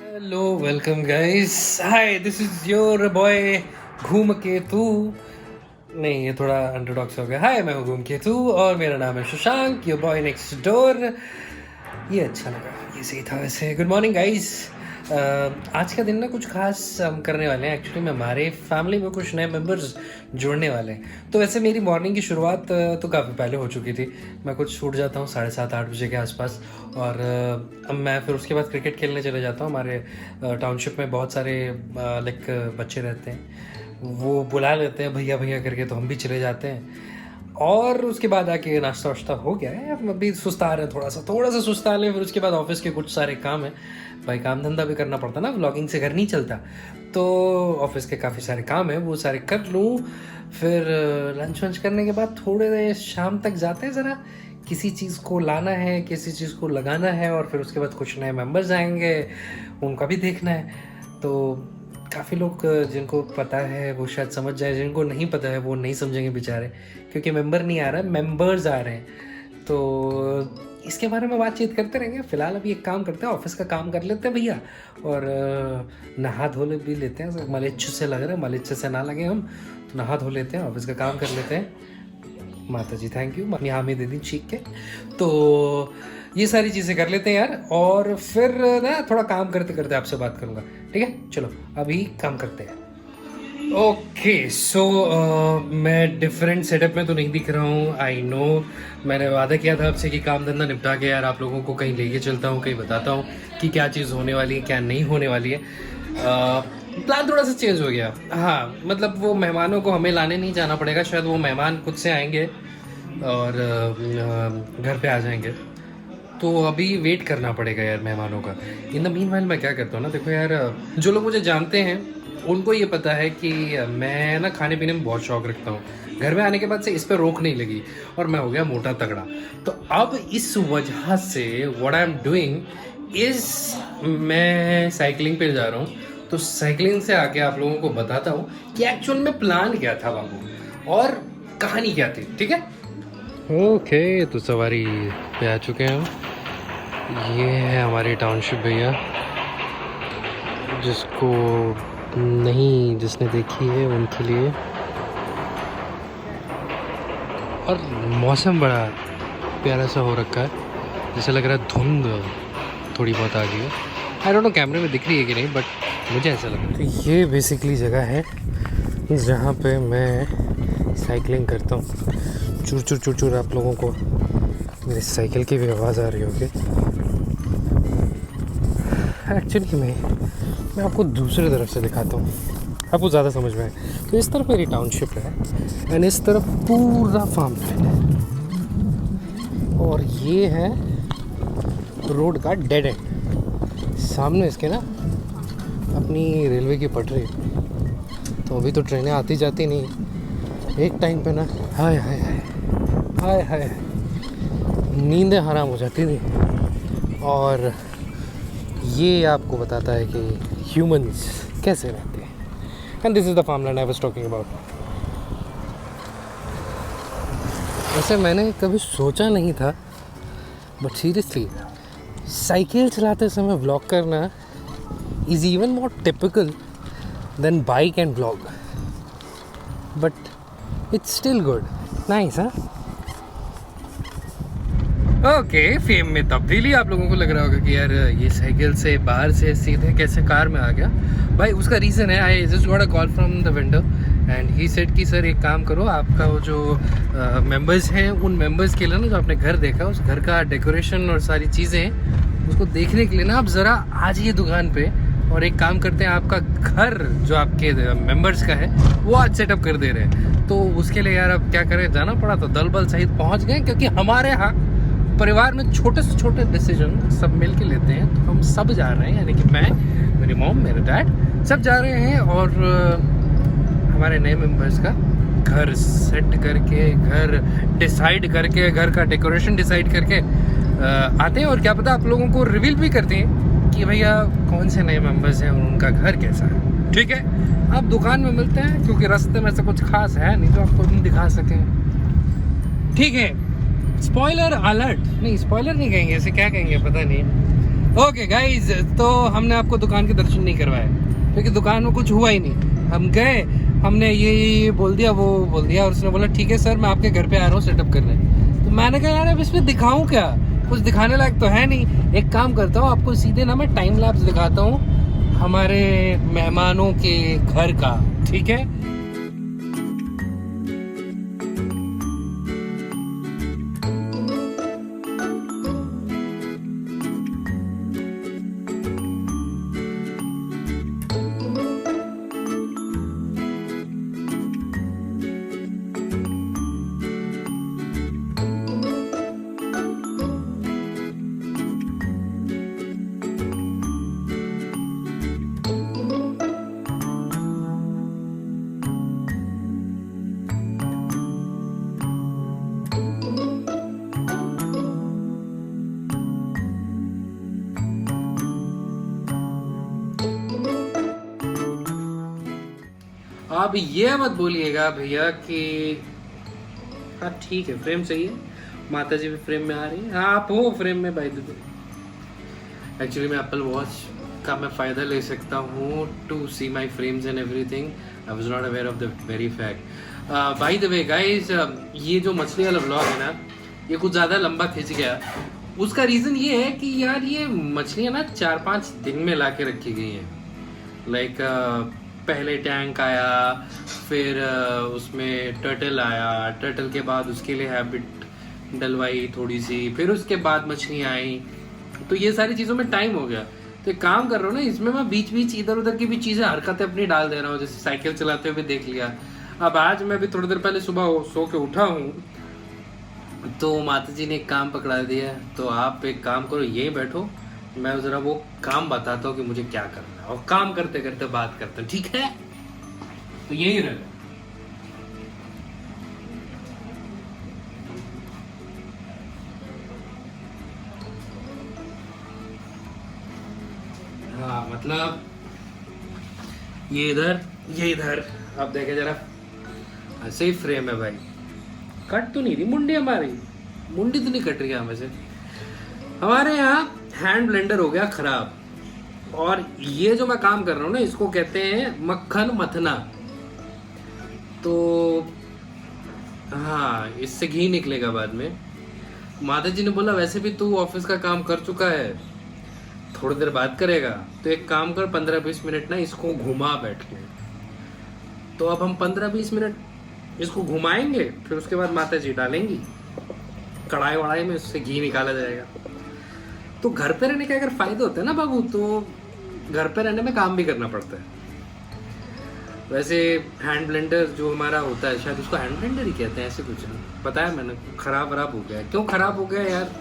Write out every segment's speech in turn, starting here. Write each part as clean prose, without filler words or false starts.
Hello welcome guys hi this is your boy घूम केतु नहीं ये थोड़ा अंडरडॉग हो गया। हाय मैं हूँ घूम केतु और मेरा नाम है Shashank your boy next door. ये अच्छा लगा, ये सही था वैसे। Good morning guys. आज का दिन ना कुछ खास हम करने वाले हैं। एक्चुअली में हमारे फैमिली में कुछ नए मेंबर्स जुड़ने वाले हैं। तो वैसे मेरी मॉर्निंग की शुरुआत तो काफ़ी पहले हो चुकी थी। मैं कुछ छूट जाता हूँ 7:30-8 बजे के आसपास और अब मैं फिर उसके बाद क्रिकेट खेलने चले जाता हूँ। हमारे टाउनशिप में बहुत सारे लाइक बच्चे रहते हैं, वो बुला लेते हैं भैया भैया करके, तो हम भी चले जाते हैं। और उसके बाद आके नाश्ता वाश्ता हो गया है। अब अभी सुस्ता रहे हैं, थोड़ा सा सुस्ता लें। फिर उसके बाद ऑफिस के कुछ सारे काम हैं, भाई काम धंधा भी करना पड़ता ना, व्लॉगिंग से घर नहीं चलता। तो ऑफिस के काफ़ी सारे काम हैं, वो सारे कर लूँ। फिर लंच वंच करने के बाद थोड़े देर शाम तक जाते हैं, ज़रा किसी चीज़ को लाना है, किसी चीज़ को लगाना है। और फिर उसके बाद कुछ नए मेंबर्स आएंगे, उनका भी देखना है। तो काफ़ी लोग जिनको पता है वो शायद समझ जाए, जिनको नहीं पता है वो नहीं समझेंगे बेचारे, क्योंकि मेंबर नहीं आ रहा है, मेंबर्स आ रहे हैं। तो इसके बारे में बातचीत करते रहेंगे। फिलहाल अभी एक काम करते हैं, ऑफिस का काम कर लेते हैं भैया, और नहा धो ले भी लेते हैं। मलिच्छ से लग रहा है, मलिच्छ से ना लगे हम तो नहा धो लेते हैं, ऑफिस का काम कर लेते हैं। माता जी थैंक यू, मम्मी हामी दे दी चीख के। तो ये सारी चीज़ें कर लेते हैं यार, और फिर ना थोड़ा काम करते करते आपसे बात करूँगा, ठीक है? चलो अभी काम करते हैं। ओके सो मैं डिफरेंट सेटअप में तो नहीं दिख रहा हूँ, आई नो। मैंने वादा किया था आपसे कि काम धंधा निपटा के यार आप लोगों को कहीं लेके चलता हूँ, कहीं बताता हूँ कि क्या चीज़ होने वाली है, क्या नहीं होने वाली है। प्लान थोड़ा सा चेंज हो गया। हाँ मतलब वो मेहमानों को हमें लाने नहीं जाना पड़ेगा, शायद वो मेहमान खुद से आएंगे और घर पे आ जाएंगे। तो अभी वेट करना पड़ेगा यार मेहमानों का। इन द मीनवाइल मैं क्या करता हूँ ना, देखो यार, जो लोग मुझे जानते हैं उनको ये पता है कि मैं ना खाने पीने में बहुत शौक रखता हूँ। घर में आने के बाद से इस पर रोक नहीं लगी और मैं हो गया मोटा तगड़ा। तो अब इस वजह से what I am doing is मैं साइकिलिंग पे जा रहा हूँ। तो साइकिलिंग से आके आप लोगों को बताता हूँ कि एक्चुअल में प्लान क्या था बाबू और कहानी क्या थी, ठीक है? ओके तो सवारी पे आ चुके हैं हम। ये है हमारी टाउनशिप भैया, जिसको नहीं जिसने देखी है उनके लिए। और मौसम बड़ा प्यारा सा हो रखा है, जैसे लग रहा है धुंध थोड़ी बहुत आ गई है। आई डोंट नो कैमरे में दिख रही है कि नहीं, बट मुझे ऐसा लग रहा है। तो ये बेसिकली जगह है जहाँ पे मैं साइकिलिंग करता हूँ। चुर चुर चुर चुर आप लोगों को मेरी साइकिल की भी आवाज़ आ रही होगी। एक्चुअली मैं आपको दूसरी तरफ से दिखाता हूँ, आपको ज़्यादा समझ में आए। तो इस तरफ मेरी टाउनशिप है एंड इस तरफ पूरा फार्म लैंड है, और ये है रोड का डेड एंड। सामने इसके ना अपनी रेलवे की पटरी। तो अभी तो ट्रेनें आती जाती नहीं, एक टाइम पे ना हाय हाय हाय हाय हाय नींदें हराम हो जाती थी। और ये आपको बताता है कि ह्यूमंस कैसे रहते हैं। And this is the farmland I was talking about. वैसे मैंने कभी सोचा नहीं था, बट सीरियसली साइकिल चलाते समय व्लॉग करना is even more typical than bike and vlog, but it's still good, nice. हाँ ओके फेम में तब्दीली। आप लोगों को लग रहा होगा कि यार ये साइकिल से बाहर से सीधे कैसे कार में आ गया। भाई उसका रीज़न है, I just got a call from the vendor and he said कि सर एक काम करो, आपका वो जो मेंबर्स हैं उन मेंबर्स के लिए ना, जो आपने घर देखा उस घर का डेकोरेशन और सारी चीज़ें उसको देखने के लिए ना आप ज़रा आ जाइए दुकान पे, और एक काम करते हैं आपका घर जो आपके मेंबर्स का है वो आज सेटअप कर दे रहे हैं। तो उसके लिए यार अब क्या करें, जाना पड़ा। तो दल बल सहित पहुँच गए, क्योंकि हमारे यहाँ परिवार में छोटे से छोटे डिसीजन सब मिल के लेते हैं। तो हम सब जा रहे हैं, यानी कि मैं, मेरी मॉम, मेरे डैड, सब जा रहे हैं। और हमारे नए मेंबर्स का घर सेट करके, घर डिसाइड करके, घर का डेकोरेशन डिसाइड करके आते हैं। और क्या पता आप लोगों को रिवील भी करते हैं कि भैया कौन से नए मेंबर्स हैं और उनका घर कैसा है, ठीक है? आप दुकान में मिलते हैं, क्योंकि रास्ते में से कुछ खास है नहीं तो आपको नहीं दिखा सकें, ठीक है? स्पॉइलर अलर्ट नहीं, स्पॉइलर नहीं कहेंगे, ऐसे क्या कहेंगे पता नहीं। ओके गाइज, तो हमने आपको दुकान के दर्शन नहीं करवाए क्योंकि दुकान में कुछ हुआ ही नहीं। हम गए, हमने ये बोल दिया, वो बोल दिया, और उसने बोला ठीक है सर मैं आपके घर पे आ रहा हूँ सेटअप करने। तो मैंने कहा यार अब इसमें दिखाऊं क्या, कुछ दिखाने लायक तो है नहीं। एक काम करता हूँ, आपको सीधे ना मैं टाइम लैप्स दिखाता हूँ हमारे मेहमानों के घर का, ठीक है। आप ये मत बोलिएगा भैया कि हाँ ठीक है फ्रेम सही है, माता जी भी फ्रेम में आ रही है, हाँ आप हो फ्रेम में बाय द वे। एक्चुअली मैं एप्पल वॉच का मैं फ़ायदा ले सकता हूँ to see my frames and everything. I was not aware of the very fact. By the way guys, ये जो मछली वाला ब्लॉग है ना, ये कुछ ज़्यादा लंबा खिंच गया। उसका रीज़न ये है कि यार ये मछलियाँ ना 4-5 दिन में ला के रखी गई हैं। लाइक पहले टैंक आया, फिर उसमें टर्टल आया, टर्टल के बाद उसके लिए हैबिट डलवाई थोड़ी सी, फिर उसके बाद मछलियाँ आई। तो ये सारी चीज़ों में टाइम हो गया। तो एक काम कर रहा हूँ ना, इसमें मैं बीच बीच इधर उधर की भी चीज़ें हरकतें अपनी डाल दे रहा हूँ। जैसे साइकिल चलाते हुए देख लिया। अब आज मैं भी थोड़ी देर पहले सुबह सो के उठा हूँ, तो माता जी ने एक काम पकड़ा दिया। तो आप एक काम करो, यहीं बैठो, मैं ज़रा वो काम बताता हूँ कि मुझे क्या करना है, और काम करते करते बात करते हैं, ठीक है। तो यही रहे। हाँ मतलब ये इधर, ये इधर, आप देखे जरा, ऐसे ही फ्रेम है भाई। कट तो नहीं रही मुंडी हमारी, मुंडी तो नहीं कट रही हमें से। हमारे यहाँ हैंड ब्लेंडर हो गया खराब, और ये जो मैं काम कर रहा हूँ ना, इसको कहते हैं मक्खन मथना। तो हाँ, इससे घी निकलेगा बाद में। माता जी ने बोला वैसे भी तू ऑफिस का काम कर चुका है, थोड़ी देर बात करेगा, तो एक काम कर 15-20 मिनट ना इसको घुमा बैठ के। तो अब हम 15-20 मिनट इसको घुमाएंगे, फिर उसके बाद माता जी डालेंगी कढ़ाई वढ़ाई में, उससे घी निकाला जाएगा। तो घर पे रहने के अगर फायदे होते हैं ना बाबू, तो घर पे रहने में काम भी करना पड़ता है। वैसे हैंड ब्लेंडर जो हमारा होता है, शायद उसको हैंड ब्लेंडर ही कहते हैं, ऐसे कुछ नहीं बताया मैंने। खराब हो गया, क्यों खराब हो गया यार,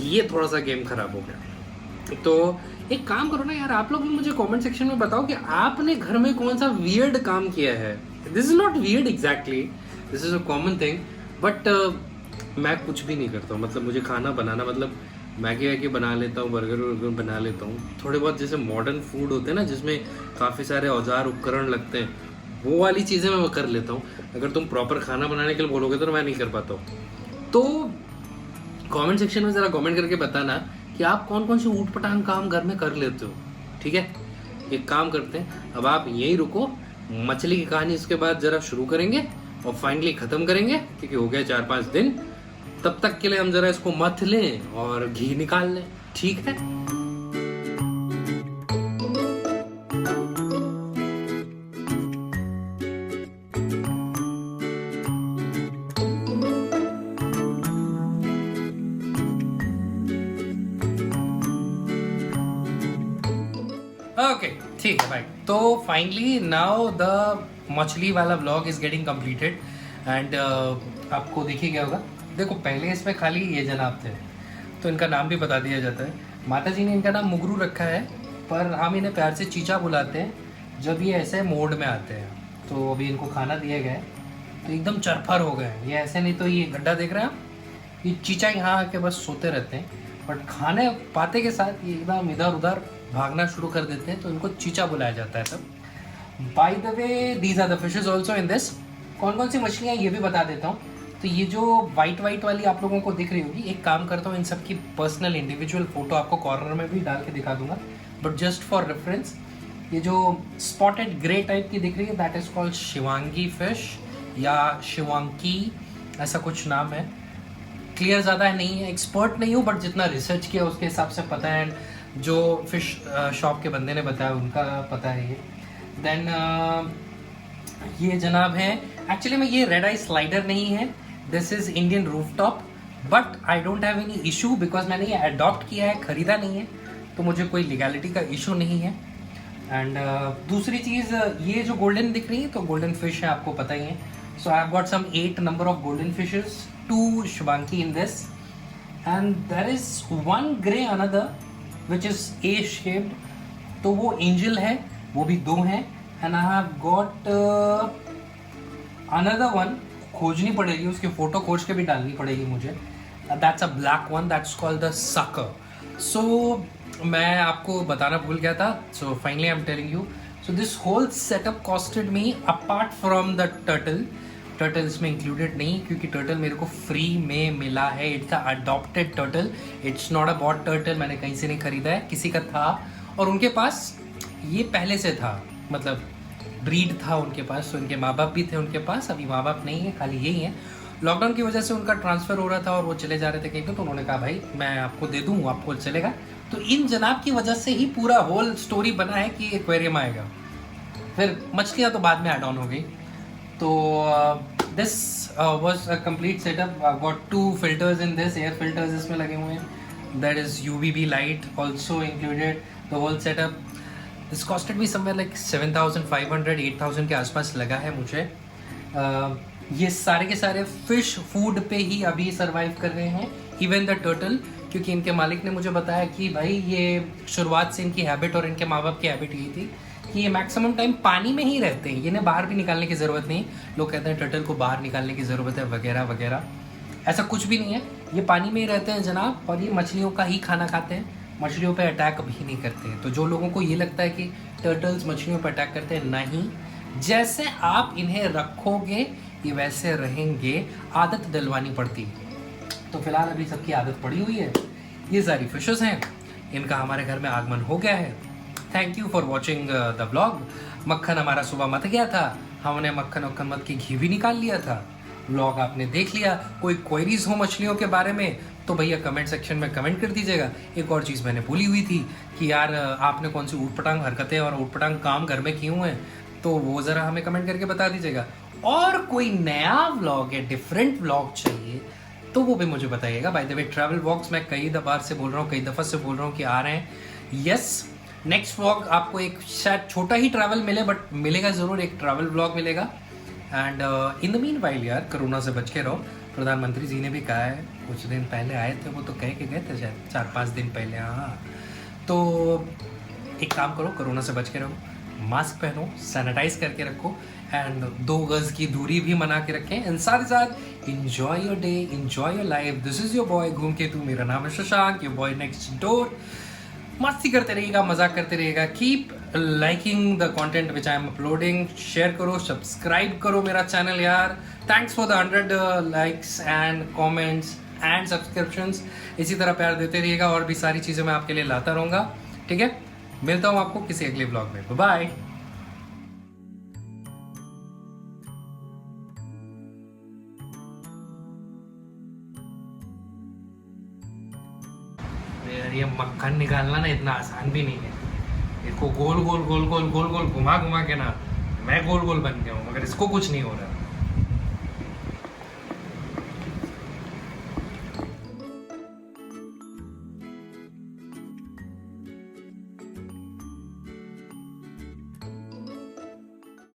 ये थोड़ा सा गेम खराब हो गया। तो एक काम करो ना यार, आप लोग भी मुझे कमेंट सेक्शन में बताओ कि आपने घर में कौन सा वियर्ड काम किया है। This is not weird exactly, this is a common thing, but मैं कुछ भी नहीं करता हूँ। मतलब मुझे खाना बनाना, मतलब मैगी वैगी बना लेता हूँ, बर्गर वर्गर बना लेता हूँ, थोड़े बहुत जैसे मॉडर्न फूड होते हैं ना जिसमें काफ़ी सारे औजार उपकरण लगते हैं, वो वाली चीज़ें मैं कर लेता हूँ। अगर तुम प्रॉपर खाना बनाने के लिए बोलोगे तो मैं नहीं कर पाता हूँ। तो कमेंट सेक्शन में ज़रा कमेंट करके बताना कि आप कौन कौन से ऊट पटांग काम घर में कर लेते हो, ठीक है। एक काम करते हैं, अब आप यहीं रुको, मछली की कहानी इसके बाद ज़रा शुरू करेंगे और फाइनली ख़त्म करेंगे, क्योंकि हो गया 4-5 दिन। तब तक के लिए हम ज़रा इसको मथ लें और घी निकाल लें, ठीक है। ओके ठीक है भाई। तो फाइनली नाउ द मछली वाला vlog is getting completed and आपको देखिए क्या होगा। देखो पहले इसमें खाली ये जनाब थे, तो इनका नाम भी बता दिया जाता है। माता जी ने इनका नाम मुगरू रखा है, पर हम इन्हें प्यार से चीचा बुलाते हैं जब ये ऐसे मोड में आते हैं। तो अभी इनको खाना दिया गया है, तो एकदम चरफर हो गए ये, ऐसे नहीं तो ये गड्ढा देख रहे हैं आप, ये चीचा यहाँ आके बस सोते रहते हैं, बट खाने पाते के साथ ये एकदम इधर उधर भागना शुरू कर देते हैं, तो इनको चीचा बुलाया जाता है तब। By the way these are the fishes also in this. कौन कौन सी मछलियाँ ये भी बता देता हूँ। तो ये जो वाइट वाइट वाली आप लोगों को दिख रही होगी, एक काम करता हूँ, इन सब की पर्सनल इंडिविजुअल फोटो आपको कॉर्नर में भी डाल के दिखा दूंगा, बट जस्ट फॉर रेफरेंस, ये जो स्पॉटेड ग्रे टाइप की दिख रही है that is called Shivangi fish या शिवांकी, ऐसा कुछ नाम है। क्लियर ज़्यादा नहीं है, एक्सपर्ट नहीं हूँ, बट जितना रिसर्च किया उसके हिसाब से पता है, जो फिश शॉप के बंदे ने बताया उनका पता है ये। देन ये जनाब है, एक्चुअली में ये रेड आई स्लाइडर नहीं है, this is Indian rooftop, but I don't have any issue because मैंने ये अडॉप्ट किया है, ख़रीदा नहीं है, तो मुझे कोई लीगैलिटी का इशू नहीं है। एंड दूसरी चीज़, ये जो गोल्डन दिख रही है तो गोल्डन फिश है, आपको पता ही है। So I have got some 8 number of golden fishes, 2 शिवांकी in this, and there is 1 grey another which is a shaped, तो वो एंजल है, वो भी 2 हैं। And I have got another one, खोजनी पड़ेगी, उसकी फोटो खोज के भी डालनी पड़ेगी मुझे, that's a black one, that's called the sucker. So मैं आपको बताना भूल गया था, so finally I am telling you, so this whole setup costed me apart from the turtle इसमें इंक्लूडेड नहीं, क्योंकि टर्टल मेरे को फ्री में मिला है, it's a adopted turtle, it's not a bought turtle, मैंने कहीं से नहीं खरीदा है, किसी का था और उनके पास ये पहले से था, मतलब ब्रीड था उनके पास, तो उनके माँ बाप भी थे उनके पास, अभी माँ बाप नहीं है, खाली यही है। लॉकडाउन की वजह से उनका ट्रांसफ़र हो रहा था और वो चले जा रहे थे कहीं पे, तो उन्होंने कहा भाई मैं आपको दे दूँ, आपको चलेगा। तो इन जनाब की वजह से ही पूरा होल स्टोरी बना है कि एक्वेरियम आएगा, फिर मछलियाँ तो बाद में ऐड ऑन हो गई। तो this was a complete setup, I got 2 filters in this, air filters इसमें लगे हुए हैं, that is UVB light also included, the whole setup. This costed me somewhere like 7,500 8,000 के आसपास लगा है मुझे। ये सारे के सारे फिश फूड पे ही अभी सर्वाइव कर रहे हैं, इवन द टर्टल, क्योंकि इनके मालिक ने मुझे बताया कि भाई ये शुरुआत से इनकी हैबिट और इनके माँ बाप की हैबिट यही थी कि ये मैक्सिमम टाइम पानी में ही रहते हैं, इन्हें बाहर भी निकालने की ज़रूरत नहीं। लोग कहते हैं टर्टल को बाहर निकालने की ज़रूरत है वगैरह वगैरह, ऐसा कुछ भी नहीं है, ये पानी में ही रहते हैं जनाब, और ये मछलियों का ही खाना खाते हैं, मछलियों पे अटैक भी नहीं करते हैं। तो जो लोगों को ये लगता है कि टर्टल्स मछलियों पर अटैक करते हैं, नहीं, जैसे आप इन्हें रखोगे ये वैसे रहेंगे, आदत डलवानी पड़ती है। तो फिलहाल अभी सबकी आदत पड़ी हुई है, ये सारी फिशेस हैं, इनका हमारे घर में आगमन हो गया है। Thank you for watching the vlog. मक्खन हमारा सुबह मत गया था, हमने मक्खन वक्खन मत के घी भी निकाल लिया था। व्लॉग आपने देख लिया, कोई क्वेरीज हो मछलियों के बारे में तो भैया कमेंट सेक्शन में कमेंट कर दीजिएगा। एक और चीज़ मैंने भूली हुई थी कि यार आपने कौन सी ऊटपटांग हरकतें और ऊटपटांग काम घर में किए हुए हैं, तो वो ज़रा हमें कमेंट करके बता दीजिएगा। और कोई नया व्लॉग या डिफरेंट व्लॉग चाहिए तो वो भी मुझे बताइएगा। Bye the way travel vlogs मैं कई दफ़ा से बोल रहा हूँ कि आ रहे हैं। यस, नेक्स्ट व्लॉग आपको एक शायद छोटा ही ट्रैवल मिले, बट मिलेगा ज़रूर, एक ट्रैवल व्लॉग मिलेगा। And in the mean while यार, कोरोना से बच के रहो। प्रधानमंत्री जी ने भी कहा है, कुछ दिन पहले आए थे, वो तो कह के गए थे शायद 4-5 दिन पहले। हाँ, तो एक काम करो, कोरोना से बच के रहो, मास्क पहनो, सैनिटाइज करके रखो, एंड 2 गज की दूरी भी बना के रखें, एंड साथ ही साथ enjoy your day, enjoy your life. This is your boy घूम के तू, मेरा नाम है Shashank, your boy next door. मस्ती करते रहिएगा, मजाक करते रहिएगा। Keep liking the content which I am uploading, share करो, सब्सक्राइब करो मेरा चैनल यार। Thanks for the 100 likes and comments and subscriptions. इसी तरह प्यार देते रहिएगा, और भी सारी चीज़ें मैं आपके लिए लाता रहूँगा। ठीक है, मिलता हूँ आपको किसी अगले ब्लॉग में। बाय। ये मक्खन निकालना ना इतना आसान भी नहीं है, इसको गोल गोल गोल गोल गोल गोल घुमा घुमा के ना मैं गोल गोल बन गया हूँ, मगर इसको कुछ नहीं हो रहा।